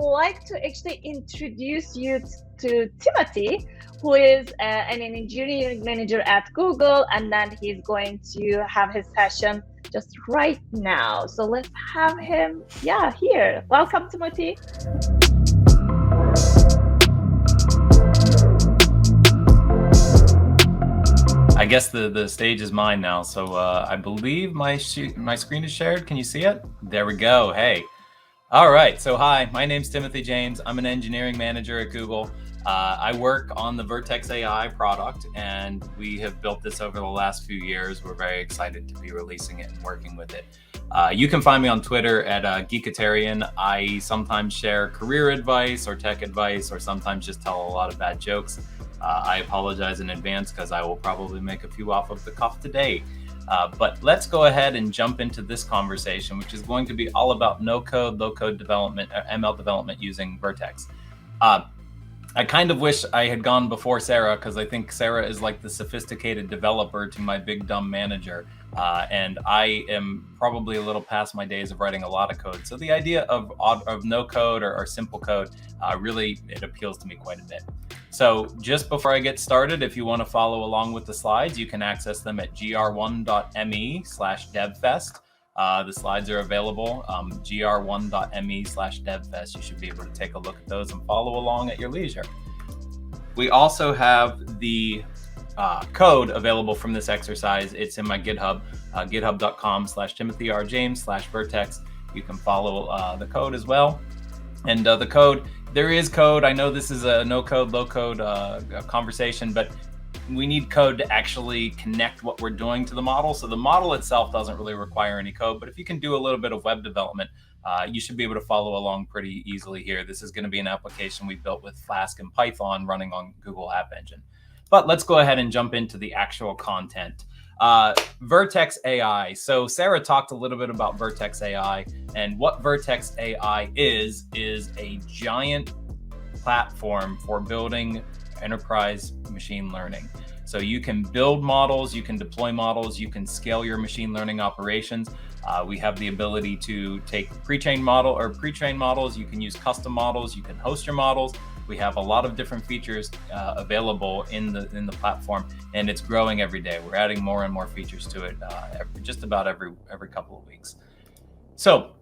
like to actually introduce you to Timothy, who is an engineering manager at Google, and then he's going to have his session just right now. So let's have him, here. Welcome, Timothy. I guess the stage is mine now. So I believe my screen is shared. Can you see it? There we go. Hey. All right. So hi, my name's Timothy James. I'm an engineering manager at Google. I work on the Vertex AI product, and we have built this over the last few years. We're very excited to be releasing it and working with it. You can find me on Twitter at Geekatarian. I sometimes share career advice or tech advice, or sometimes just tell a lot of bad jokes. I apologize in advance because I will probably make a few off of the cuff today. But let's go ahead and jump into this conversation, which is going to be all about no-code, low-code development, ML development using Vertex. I kind of wish I had gone before Sarah, because I think Sarah is like the sophisticated developer to my big dumb manager. And I am probably a little past my days of writing a lot of code. So the idea of no code or simple code, really, it appeals to me quite a bit. So just before I get started, if you want to follow along with the slides, you can access them at gr1.me/devfest. The slides are available, gr1.me/devfest. You should be able to take a look at those and follow along at your leisure. We also have the code available from this exercise. It's in my GitHub, github.com/TimothyRJames/Vertex. You can follow the code as well. And the code, there is code. I know this is a no code, low code conversation, but we need code to actually connect what we're doing to the model. So the model itself doesn't really require any code, but if you can do a little bit of web development, you should be able to follow along pretty easily here. This is going to be an application we built with Flask and Python running on Google App Engine. But let's go ahead and jump into the actual content. Vertex AI. So Sarah talked a little bit about Vertex AI, and what Vertex AI is a giant platform for building enterprise machine learning. So you can build models, you can deploy models, you can scale your machine learning operations. We have the ability to take pre-trained models. You can use custom models. You can host your models. We have a lot of different features available in the platform, and it's growing every day. We're adding more and more features to it just about every couple of weeks. So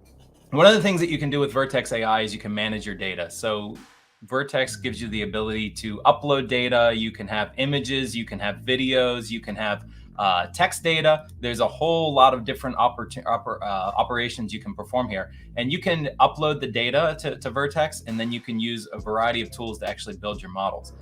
one of the things that you can do with Vertex AI is you can manage your data. So Vertex gives you the ability to upload data. You can have images, you can have videos, you can have text data. There's a whole lot of different operations you can perform here. And you can upload the data to Vertex, and then you can use a variety of tools to actually build your models.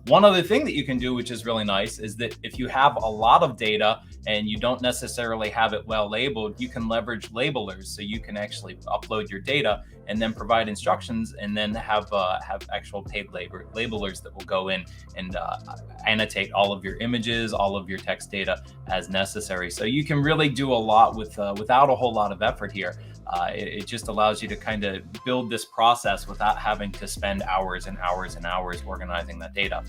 One other thing that you can do, which is really nice, is that if you have a lot of data and you don't necessarily have it well labeled, you can leverage labelers. So you can actually upload your data and then provide instructions, and then have actual paid labelers that will go in and annotate all of your images, all of your text data as necessary. So you can really do a lot without a whole lot of effort here. It just allows you to kind of build this process without having to spend hours and hours and hours organizing that data.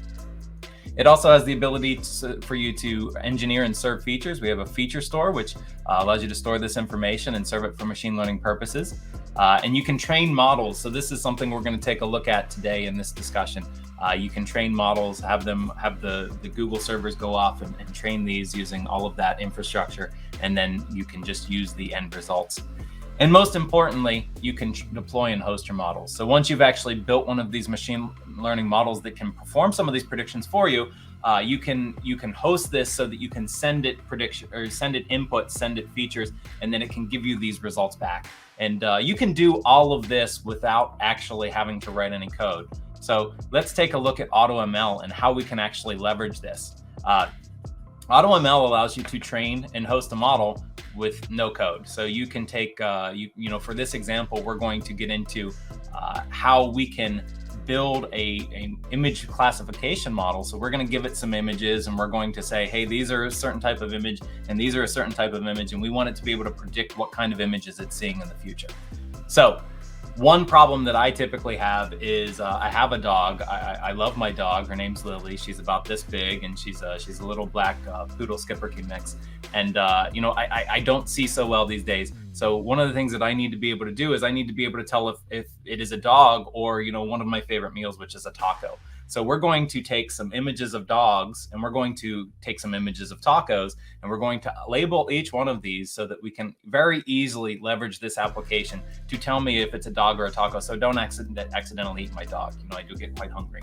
It also has the ability for you to engineer and serve features. We have a feature store, which allows you to store this information and serve it for machine learning purposes. And you can train models. So this is something we're going to take a look at today in this discussion. You can train models, have the Google servers go off and train these using all of that infrastructure. And then you can just use the end results. And most importantly, you can deploy and host your models. So once you've actually built one of these machine learning models that can perform some of these predictions for you, you can host this so that you can send it prediction, or send it input, send it features, and then it can give you these results back. And you can do all of this without actually having to write any code. So let's take a look at AutoML and how we can actually leverage this. AutoML allows you to train and host a model with no code. So you can take, for this example, we're going to get into how we can build a image classification model. So we're going to give it some images, and we're going to say, hey, these are a certain type of image, and these are a certain type of image, and we want it to be able to predict what kind of images it's seeing in the future. So One problem that I typically have is I have a dog. I love my dog. Her name's Lily. She's about this big, and she's a little black poodle Schipperke mix. And I don't see so well these days. So one of the things that I need to be able to do is I need to be able to tell if it is a dog or one of my favorite meals, which is a taco. So we're going to take some images of dogs and we're going to take some images of tacos and we're going to label each one of these so that we can very easily leverage this application to tell me if it's a dog or a taco. So don't accidentally eat my dog. I do get quite hungry.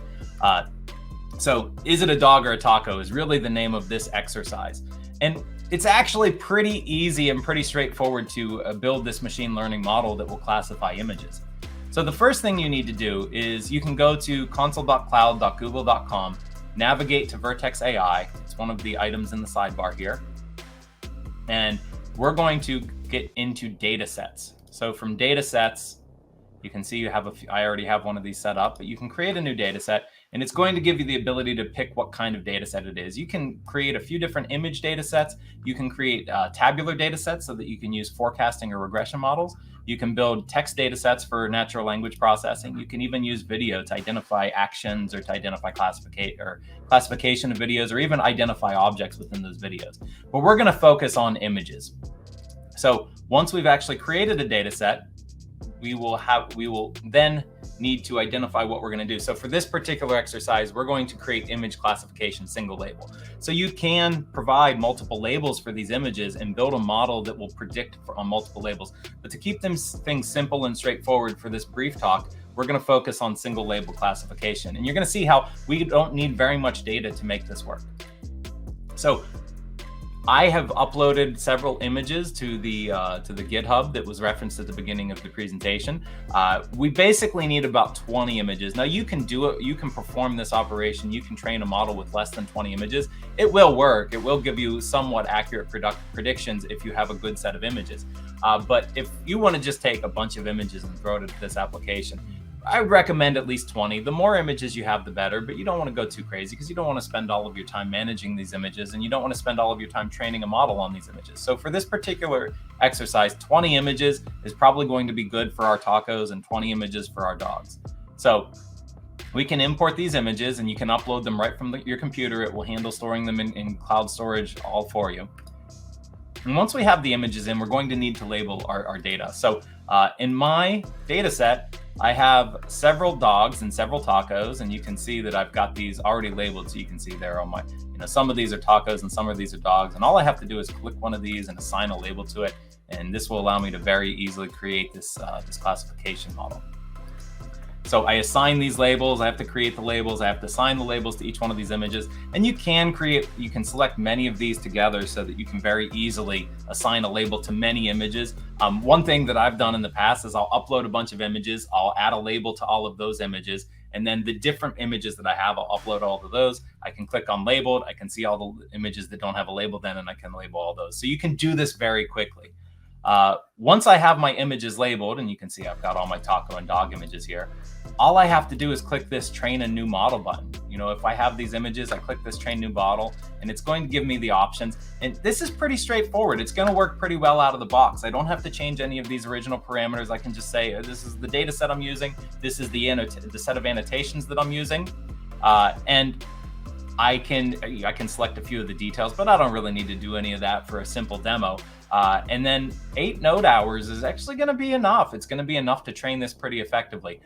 So is it a dog or a taco is really the name of this exercise. And it's actually pretty easy and pretty straightforward to build this machine learning model that will classify images. So the first thing you need to do is you can go to console.cloud.google.com, navigate to Vertex AI. It's one of the items in the sidebar here. And we're going to get into data sets. So from data sets, you can see I already have one of these set up, but you can create a new data set and it's going to give you the ability to pick what kind of data set it is. You can create a few different image data sets. You can create tabular data sets so that you can use forecasting or regression models. You can build text data sets for natural language processing. You can even use video to identify actions or to identify classification of videos or even identify objects within those videos. But we're going to focus on images. So once we've actually created a data set, we will then need to identify what we're going to do. So for this particular exercise, we're going to create image classification single label. So you can provide multiple labels for these images and build a model that will predict on multiple labels. But to keep things simple and straightforward for this brief talk, we're going to focus on single label classification. And you're going to see how we don't need very much data to make this work. So I have uploaded several images to the GitHub that was referenced at the beginning of the presentation. We basically need about 20 images. Now you can do it. You can perform this operation. You can train a model with less than 20 images. It will work. It will give you somewhat accurate predictions if you have a good set of images. But if you want to just take a bunch of images and throw it into this application, I would recommend at least 20. The more images you have, the better, but you don't want to go too crazy because you don't want to spend all of your time managing these images and you don't want to spend all of your time training a model on these images. So for this particular exercise, 20 images is probably going to be good for our tacos and 20 images for our dogs. So we can import these images and you can upload them right from your computer. It will handle storing them in cloud storage all for you. And once we have the images in, we're going to need to label our data. So in my data set, I have several dogs and several tacos, and you can see that I've got these already labeled. So you can see there on my, some of these are tacos and some of these are dogs. And all I have to do is click one of these and assign a label to it. And this will allow me to very easily create this classification model. So I assign these labels, I have to create the labels, I have to assign the labels to each one of these images, and you can select many of these together so that you can very easily assign a label to many images. One thing that I've done in the past is I'll upload a bunch of images, I'll add a label to all of those images, and then the different images that I have, I'll upload all of those. I can click on labeled, I can see all the images that don't have a label then, and I can label all those. So you can do this very quickly. Once I have my images labeled, and you can see I've got all my taco and dog images here, all I have to do is click this train a new model button. If I have these images, I click this train new model and it's going to give me the options. And this is pretty straightforward. It's going to work pretty well out of the box. I don't have to change any of these original parameters. I can just say, this is the data set I'm using. This is the set of annotations that I'm using. And I can select a few of the details, but I don't really need to do any of that for a simple demo. And then 8 node hours is actually going to be enough. It's going to be enough to train this pretty effectively.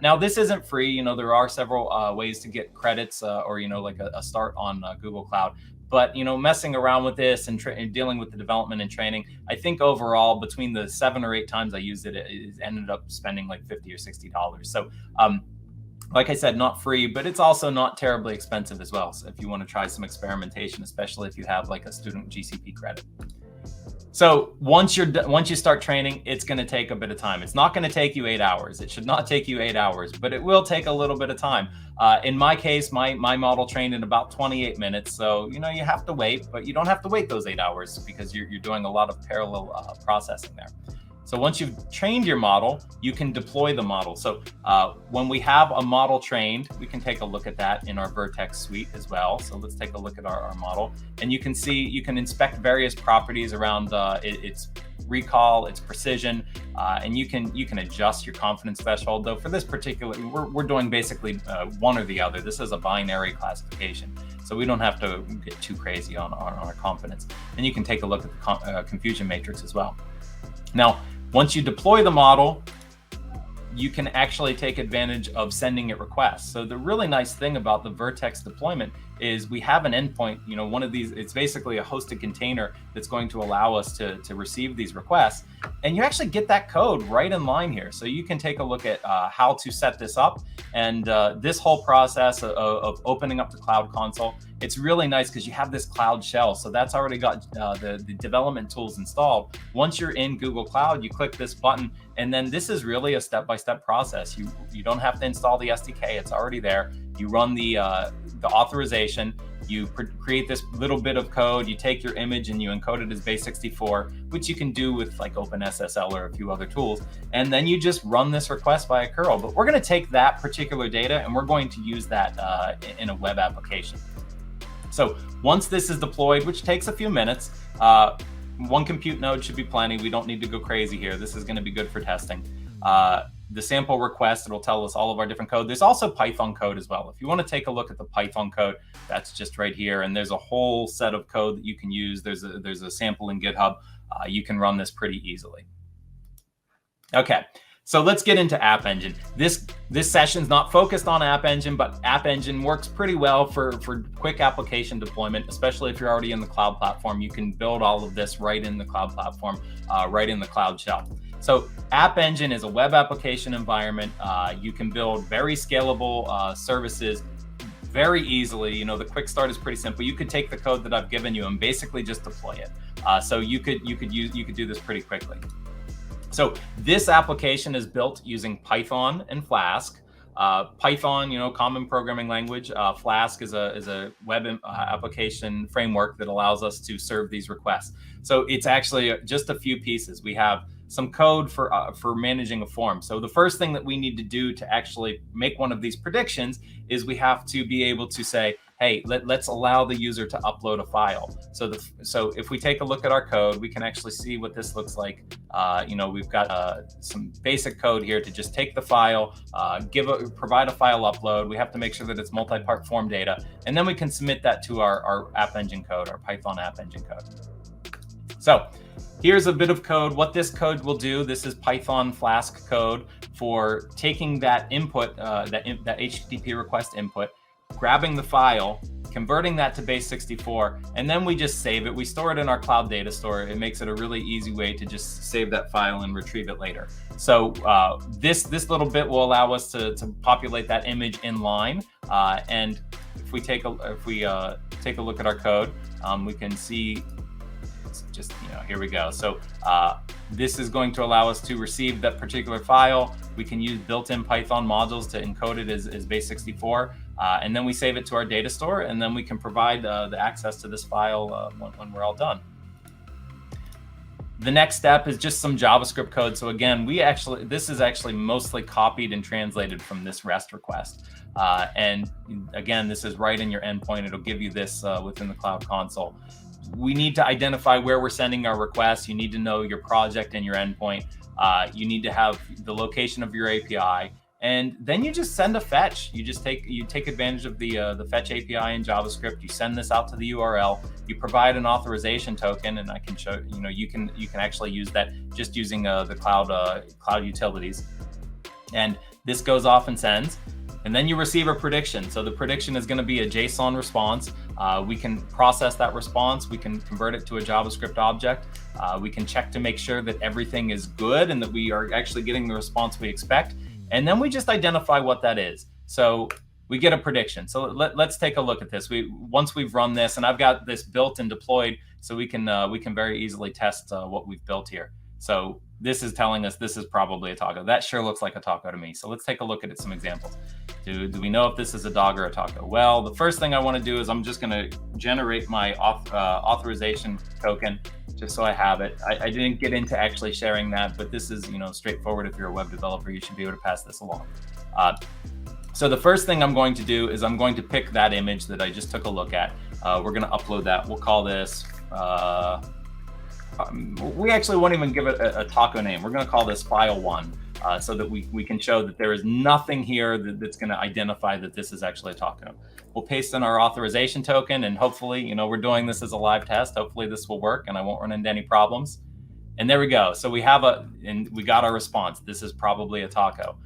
Now, this isn't free. There are several ways to get credits or, like a start on Google Cloud. But, messing around with this and dealing with the development and training, I think overall between the 7 or 8 times I used it, it ended up spending like $50 or $60. So, like I said, not free, but it's also not terribly expensive as well. So if you want to try some experimentation, especially if you have like a student GCP credit. So once you start training, it's going to take a bit of time. It's not going to take you 8 hours. It should not take you 8 hours, but it will take a little bit of time. In my case, my model trained in about 28 minutes. So, you have to wait, but you don't have to wait those 8 hours because you're doing a lot of parallel processing there. So once you've trained your model, you can deploy the model. So when we have a model trained, we can take a look at that in our Vertex suite as well. So let's take a look at our model. And you can see, you can inspect various properties around its recall, its precision. and you can adjust your confidence threshold. Though for this particular, we're doing basically one or the other. This is a binary classification, so we don't have to get too crazy on our confidence. And you can take a look at the confusion matrix as well. Now, once you deploy the model, you can actually take advantage of sending it requests. So the really nice thing about the Vertex deployment is we have an endpoint, one of these, it's basically a hosted container that's going to allow us to receive these requests. And you actually get that code right in line here. So you can take a look at how to set this up. And this whole process of opening up the Cloud Console, it's really nice because you have this Cloud Shell. So that's already got the development tools installed. Once you're in Google Cloud, you click this button, and then this is really a step-by-step process. You don't have to install the SDK, it's already there. You run the authorization, you create this little bit of code, you take your image and you encode it as base64, which you can do with like OpenSSL or a few other tools. And then you just run this request via curl. But we're going to take that particular data and we're going to use that in a web application. So once this is deployed, which takes a few minutes, one compute node should be plenty. We don't need to go crazy here. This is going to be good for testing. The sample request, it'll tell us all of our different code. There's also Python code as well. If you want to take a look at the Python code, that's just right here. And there's a whole set of code that you can use. There's a sample in GitHub. You can run this pretty easily. Okay, so let's get into App Engine. This session's not focused on App Engine, but App Engine works pretty well for quick application deployment, especially if you're already in the cloud platform. You can build all of this right in the cloud platform, right in the Cloud Shell. So App Engine is a web application environment. You can build very scalable services very easily. The quick start is pretty simple. You could take the code that I've given you and basically just deploy it. So you could do this pretty quickly. So this application is built using Python and Flask. Python, common programming language. Flask is a web application framework that allows us to serve these requests. So it's actually just a few pieces. We have some code for managing a form. So the first thing that we need to do to actually make one of these predictions is we have to be able to say, hey, let's allow the user to upload a file. So if we take a look at our code, we can actually see what this looks like. We've got some basic code here to just take the file, provide a file upload. We have to make sure that it's multi-part form data, and then we can submit that to our App Engine code, our Python App Engine code. So here's a bit of code. What this code will do, this is Python Flask code for taking that input, that HTTP request input, grabbing the file, converting that to base64, and then we just save it. We store it in our cloud data store. It makes it a really easy way to just save that file and retrieve it later. So this little bit will allow us to populate that image in line. And if we take a look at our code, we can see. Just, here we go. So this is going to allow us to receive that particular file. We can use built-in Python modules to encode it as base64. And then we save it to our data store, and then we can provide the access to this file when we're all done. The next step is just some JavaScript code. So again, this is actually mostly copied and translated from this REST request. And again, this is right in your endpoint. It'll give you this within the Cloud Console. We need to identify where we're sending our requests. You need to know your project and your endpoint. You need to have the location of your API, and then you just send a fetch. You take advantage of the fetch API in JavaScript. You send this out to the URL. You provide an authorization token, and I can show you can actually use that just using the cloud utilities. And this goes off and sends. And then you receive a prediction. So the prediction is going to be a JSON response. We can process that response. We can convert it to a JavaScript object. We can check to make sure that everything is good and that we are actually getting the response we expect. And then we just identify what that is. So we get a prediction. So let's take a look at this. Once we've run this, and I've got this built and deployed, so we can very easily test what we've built here. So this is telling us this is probably a taco. That sure looks like a taco to me. So let's take a look at some examples. Do we know if this is a dog or a taco? Well, the first thing I want to do is I'm just going to generate my authorization token just so I have it. I didn't get into actually sharing that, but this is straightforward. If you're a web developer, you should be able to pass this along. So the first thing I'm going to do is I'm going to pick that image that I just took a look at. We're going to upload that. We'll call this we actually won't even give it a taco name. We're going to call this file 1 so that we can show that there is nothing here that's going to identify that this is actually a taco. We'll paste in our authorization token, and hopefully, we're doing this as a live test. Hopefully this will work and I won't run into any problems. And there we go. So we got our response. This is probably a taco.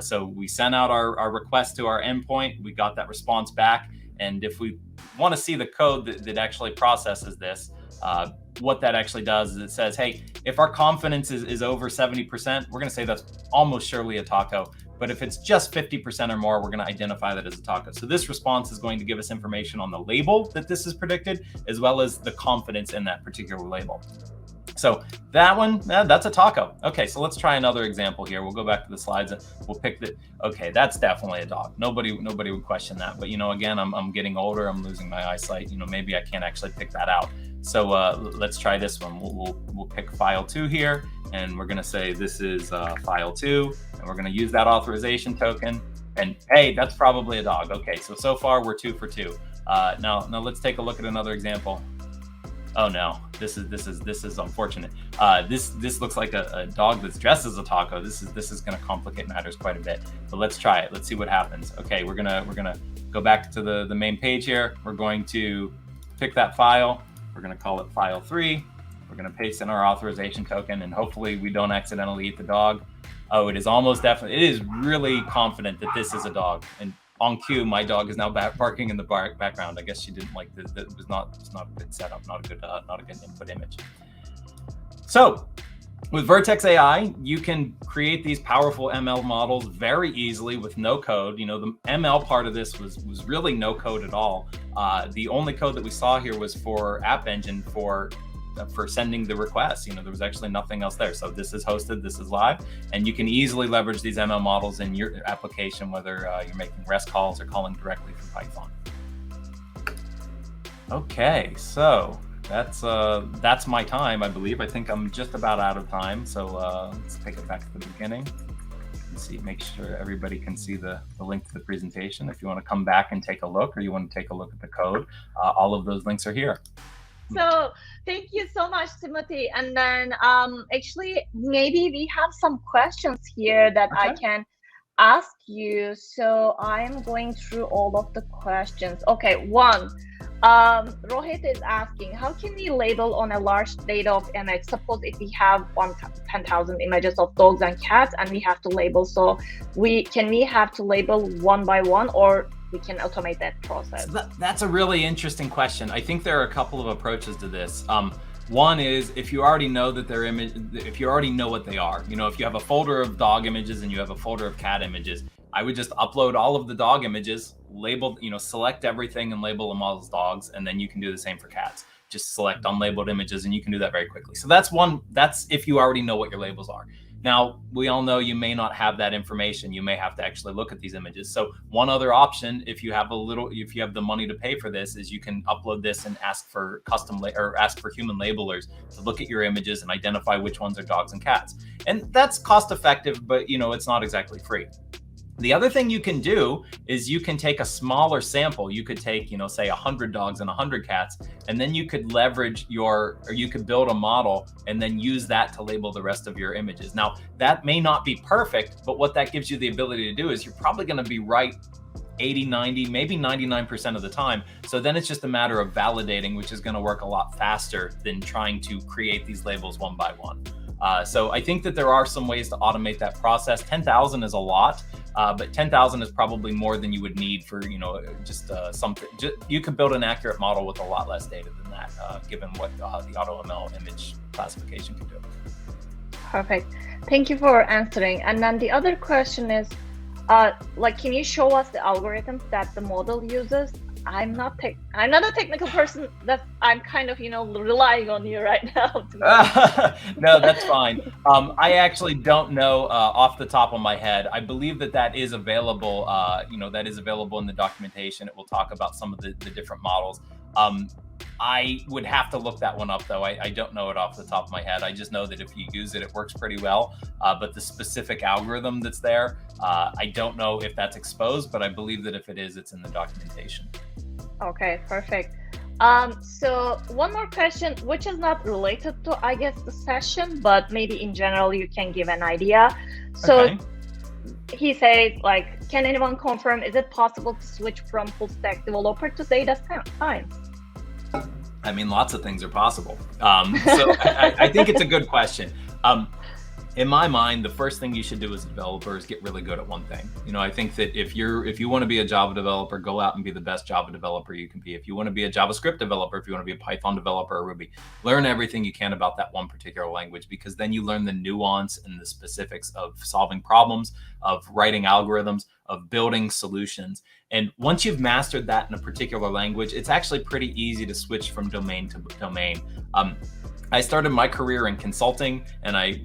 So we sent out our request to our endpoint. We got that response back. And if we want to see the code that actually processes this, what that actually does is it says, hey, if our confidence is over 70%, we're going to say that's almost surely a taco. But if it's just 50% or more, we're going to identify that as a taco. So this response is going to give us information on the label that this is predicted, as well as the confidence in that particular label. So that one, that's a taco. Okay, so let's try another example here. We'll go back to the slides. We'll pick the, okay, that's definitely a dog. Nobody would question that. But, again, I'm getting older. I'm losing my eyesight. Maybe I can't actually pick that out. So let's try this one. We'll pick file 2 here, and we're going to say this is file 2, and we're going to use that authorization token. And hey, that's probably a dog. Okay, so far we're 2 for 2. Now let's take a look at another example. Oh no, this is unfortunate. This looks like a dog that's dressed as a taco. This is going to complicate matters quite a bit. But let's try it. Let's see what happens. Okay, we're gonna go back to the main page here. We're going to pick that file. We're going to call it file 3. We're going to paste in our authorization token, and hopefully we don't accidentally eat the dog. Oh, it is almost definitely. It is really confident that this is a dog. And on cue, my dog is now barking in the background. I guess she didn't like that. It's not a good setup, not a good input image. So with Vertex AI, you can create these powerful ML models very easily with no code. The ML part of this was really no code at all. The only code that we saw here was for App Engine for sending the requests. There was actually nothing else there. So this is hosted, this is live, and you can easily leverage these ML models in your application, whether you're making REST calls or calling directly from Python. Okay, so that's my time, I believe. I think I'm just about out of time. So let's take it back to the beginning and see, make sure everybody can see the link to the presentation. If you want to come back and take a look, or you want to take a look at the code, all of those links are here. So thank you so much, Timothy. And then actually, maybe we have some questions here that I can ask you. So I'm going through all of the questions. Okay, one, Rohit is asking, how can we label on a large data of image? Suppose if we have 10,000 images of dogs and cats and we have to label, so can we have to label one by one, or we can automate that process? So that's a really interesting question. I think there are a couple of approaches to this. One is if you already know that they're if you already know what they are. If you have a folder of dog images and you have a folder of cat images, I would just upload all of the dog images, label, select everything and label them all as dogs, and then you can do the same for cats. Just select unlabeled images, and you can do that very quickly. So that's one. That's if you already know what your labels are. Now, we all know you may not have that information. You may have to actually look at these images. So one other option, if you have the money to pay for this, is you can upload this and ask for ask for human labelers to look at your images and identify which ones are dogs and cats. And that's cost effective, but it's not exactly free. The other thing you can do is you can take a smaller sample. You could take, say 100 dogs and 100 cats, and then you could leverage you could build a model and then use that to label the rest of your images. Now, that may not be perfect, but what that gives you the ability to do is you're probably going to be right 80, 90, maybe 99% of the time. So then it's just a matter of validating, which is going to work a lot faster than trying to create these labels one by one. So I think that there are some ways to automate that process. 10,000 is a lot, but 10,000 is probably more than you would need for, just something. You could build an accurate model with a lot less data than that, given what the AutoML image classification can do. Perfect. Thank you for answering. And then the other question is, can you show us the algorithms that the model uses? I'm not a technical person. I'm kind of relying on you right now. No, that's fine. I actually don't know off the top of my head. I believe that is available. That is available in the documentation. It will talk about some of the different models. I would have to look that one up, though. I don't know it off the top of my head. I just know that if you use it, it works pretty well. But the specific algorithm that's there, I don't know if that's exposed, but I believe that if it is, it's in the documentation. Okay, perfect. So one more question, which is not related to, I guess, the session, but maybe in general you can give an idea. So Okay. he says, like, can anyone confirm, is it possible to switch from full stack developer to data science? I mean, lots of things are possible. So I think it's a good question. In my mind, the first thing you should do as a developer is get really good at one thing. I think that if you want to be a Java developer, go out and be the best Java developer you can be. If you want to be a JavaScript developer, if you want to be a Python developer or Ruby, learn everything you can about that one particular language, because then you learn the nuance and the specifics of solving problems, of writing algorithms, of building solutions. And once you've mastered that in a particular language, it's actually pretty easy to switch from domain to domain. I started my career in consulting, and I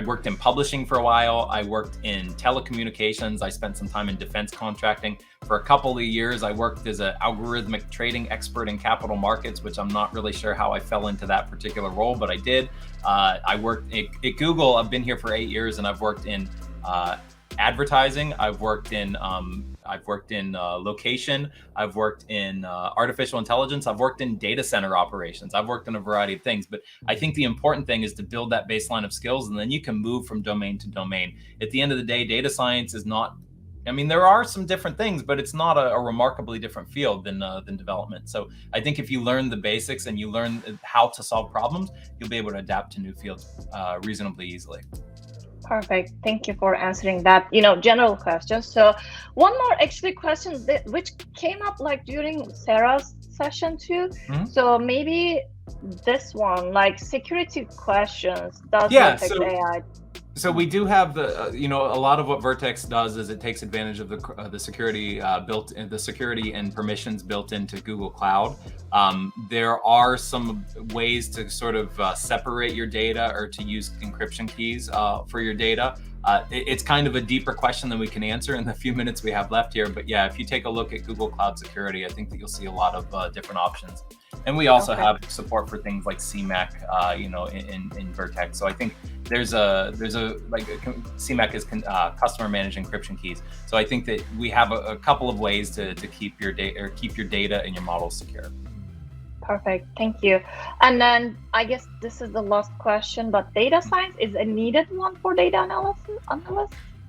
worked in publishing for a while. I worked in telecommunications. I spent some time in defense contracting. For a couple of years, I worked as an algorithmic trading expert in capital markets, which I'm not really sure how I fell into that particular role, but I did. I worked at Google. I've been here for 8 years, and I've worked in advertising. I've worked in location. I've worked in artificial intelligence. I've worked in data center operations. I've worked in a variety of things. But I think the important thing is to build that baseline of skills, and then you can move from domain to domain. At the end of the day, data science is not, I mean, there are some different things, but it's not a remarkably different field than development. So I think if you learn the basics and you learn how to solve problems, you'll be able to adapt to new fields reasonably easily. Perfect. Thank you for answering that, general question. So one more actually question which came up like during Sarah's session too. Mm-hmm. So maybe this one, like security questions, does Vertex AI? So we do have a lot of what Vertex does is it takes advantage of the security the security and permissions built into Google Cloud. There are some ways to sort of separate your data or to use encryption keys for your data. It's kind of a deeper question than we can answer in the few minutes we have left here. But yeah, if you take a look at Google Cloud Security, I think that you'll see a lot of different options. And we also have support for things like CMAC, in Vertex. So I think there's a CMAC is customer managed encryption keys. So I think that we have a couple of ways to keep your data and your models secure. Perfect. Thank you. And then I guess this is the last question, but data science is a needed one for data analysts?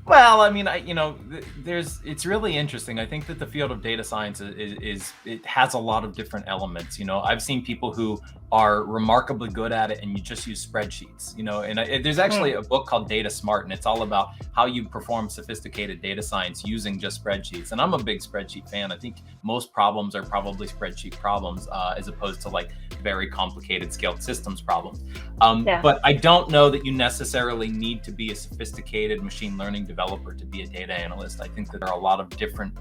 Well, I mean, it's really interesting. I think that the field of data science it has a lot of different elements. I've seen people who are remarkably good at it, and you just use spreadsheets. And there's actually a book called Data Smart, and it's all about how you perform sophisticated data science using just spreadsheets. And I'm a big spreadsheet fan. I think most problems are probably spreadsheet problems, as opposed to like very complicated scaled systems problems. But I don't know that you necessarily need to be a sophisticated machine learning developer to be a data analyst. I think that there are a lot of different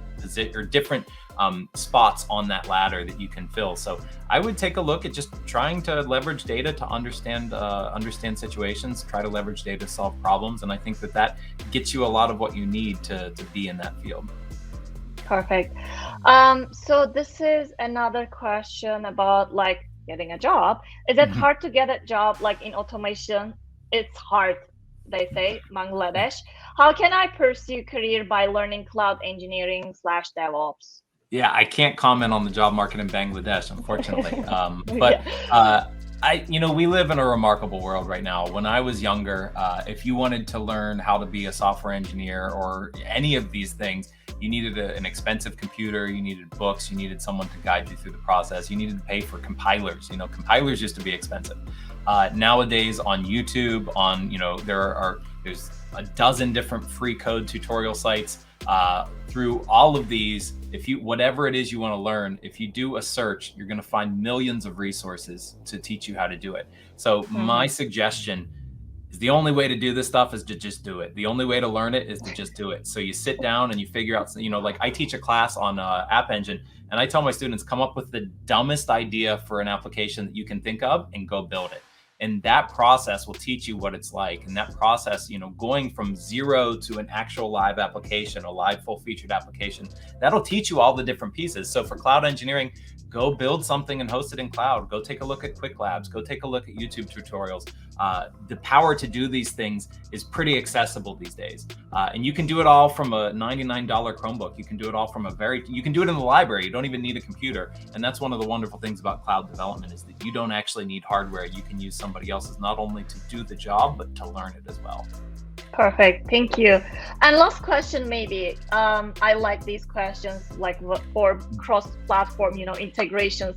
spots on that ladder that you can fill. So I would take a look at just trying to leverage data to understand situations, try to leverage data to solve problems. And I think that gets you a lot of what you need to be in that field. Perfect. So this is another question about like getting a job. Is it hard to get a job like in automation? It's hard, they say, Bangladesh. How can I pursue career by learning cloud engineering / DevOps? Yeah, I can't comment on the job market in Bangladesh, unfortunately. We live in a remarkable world right now. When I was younger, if you wanted to learn how to be a software engineer or any of these things, you needed an expensive computer, you needed books, you needed someone to guide you through the process, you needed to pay for compilers. Compilers used to be expensive. Nowadays on YouTube, there's a dozen different free code tutorial sites. Through all of these, whatever it is you want to learn, if you do a search, you're going to find millions of resources to teach you how to do it. So my suggestion is the only way to do this stuff is to just do it. The only way to learn it is to just do it. So you sit down and you figure out, like I teach a class on App Engine, and I tell my students, come up with the dumbest idea for an application that you can think of and go build it. And that process will teach you what it's like. And that process, going from zero to an actual live application, a live full-featured application, that'll teach you all the different pieces. So for cloud engineering, go build something and host it in cloud. Go take a look at Quick Labs. Go take a look at YouTube tutorials. the power to do these things is pretty accessible these days. And you can do it all from a $99 Chromebook. You can do it all from you can do it in the library. You don't even need a computer. And that's one of the wonderful things about cloud development, is that you don't actually need hardware. You can use somebody else's, not only to do the job, but to learn it as well. Perfect, thank you. And last question, maybe. I like these questions, like for cross-platform, integrations.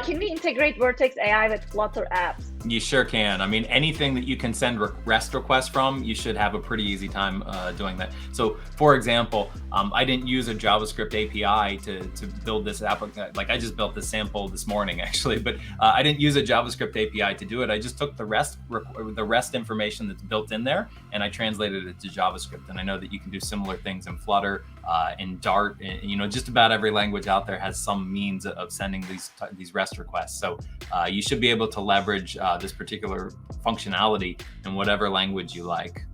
Can we integrate Vertex AI with Flutter apps? You sure can. I mean, anything that you can send REST requests from, you should have a pretty easy time doing that. So, for example, I didn't use a JavaScript API to build this app. Like, I just built this sample this morning, actually, but I didn't use a JavaScript API to do it. I just took the REST information that's built in there, and I translated it to JavaScript. And I know that you can do similar things in Flutter, in Dart. And, just about every language out there has some means of sending these REST requests. So you should be able to leverage this particular functionality in whatever language you like.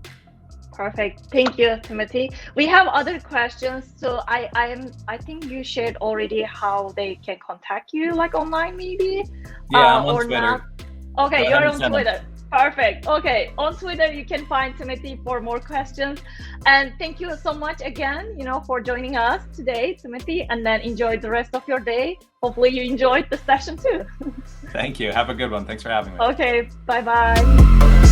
Perfect. Thank you, Timothy. We have other questions. So I think you shared already how they can contact you, like online, maybe. Yeah, I'm on Twitter. Not. Okay, you're on Twitter. Perfect. Okay, on Twitter you can find Timothy for more questions. And thank you so much again, for joining us today, Timothy. And then enjoy the rest of your day. Hopefully you enjoyed the session too. Thank you. Have a good one. Thanks for having me. Okay. Bye-bye.